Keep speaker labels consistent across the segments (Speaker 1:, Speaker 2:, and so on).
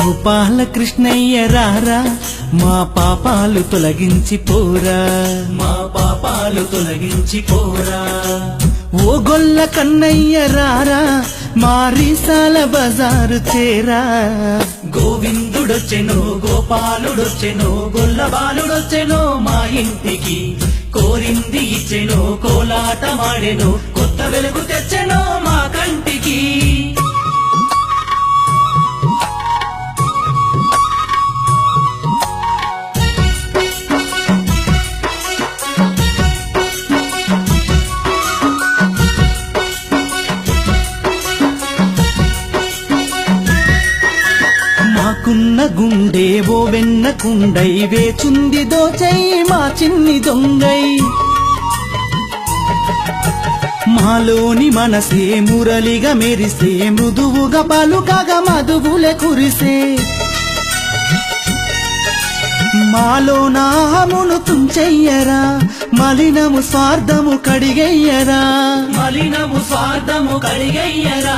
Speaker 1: గోపాల కృష్ణయ్య రారా, మా పాపాలు తొలగించి పోరా, మా పాపాలు తొలగించి పోరా. ఓ గొల్ల కన్నయ్య రారా, మారిసాల బజారు చేరా. గోవిందుడొచ్చెనో గోపాలుడొచ్చెనో గొల్ల బాలుడొచ్చెనో మా ఇంటికి, కోరింది ఇచ్చెనో కోలాటమాడెనో కొత్త వెలుగు తెచ్చెనో మా కంటికి. మాకున్న గుండె ఓ వెన్న కుండై వేచుంది దోచై మా చిన్ని దొంగై. మాలోని మనసే మురళిగా మెరిసే, మృదువుగా పలుకగా మధువులే కురిసే. మాలో నాహమును తుంచెయ్యరా, మలినము స్వార్థము కడిగెయ్యరా, మలినము స్వార్థము కడిగెయ్యరా.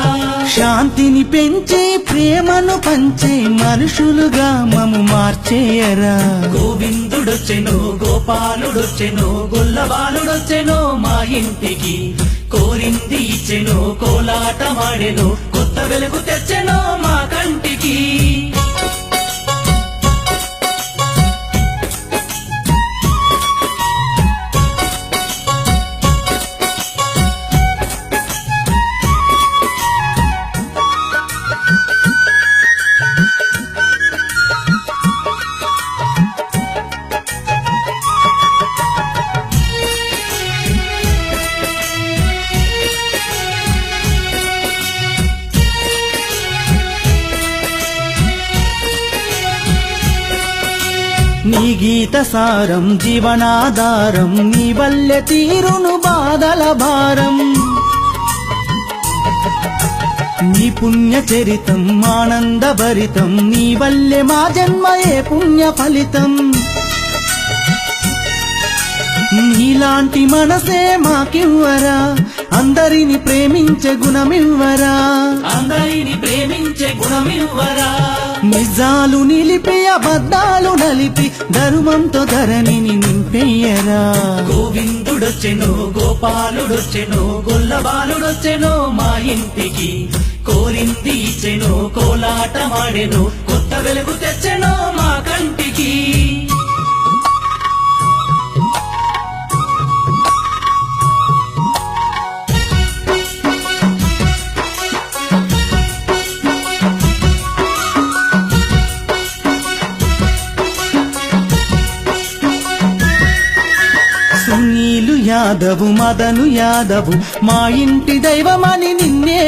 Speaker 1: శాంతిని పెంచే ప్రేమను పంచే మనుషులుగా మము మార్చేయరా. గోవిందుడొచ్చెనో గోపాలుడొచ్చెనో గొల్ల బాలుడొచ్చెనో మా ఇంటికి, కోరింది ఇచ్చెనో కోలాటమాడెనో కొత్త వెలుగు తెచ్చెనో మా కంటికి. నీ గీత సారం జీవనాధారం, నీ వల్లె తీరును బాధల భారం. నీ పుణ్య చరితం ఆనంద భరితం, నీ వల్లె మా జన్మయే పుణ్య ఫలితం. నీలాంటి మనసే మాకివ్వరా, అందరిని ప్రేమించే గుణమివ్వరా, అందరిని ప్రేమించే గుణమివ్వరా. నిజాలు నిలిపి అబద్ధాలు నలిపి ధర్మంతో ధరణిని నింపెయ్యరా. గోవిందుడొచ్చెనో గోపాలుడొచ్చెనో గొల్ల బాలుడొచ్చెనో మా ఇంటికి, కోరింది ఇచ్చెనో కోలాటమాడెనో కొత్త వెలుగు తెచ్చెనో మా కంటికి. సునీలు యాదవు మదను యాదవు మా ఇంటి దైవమని నిన్నే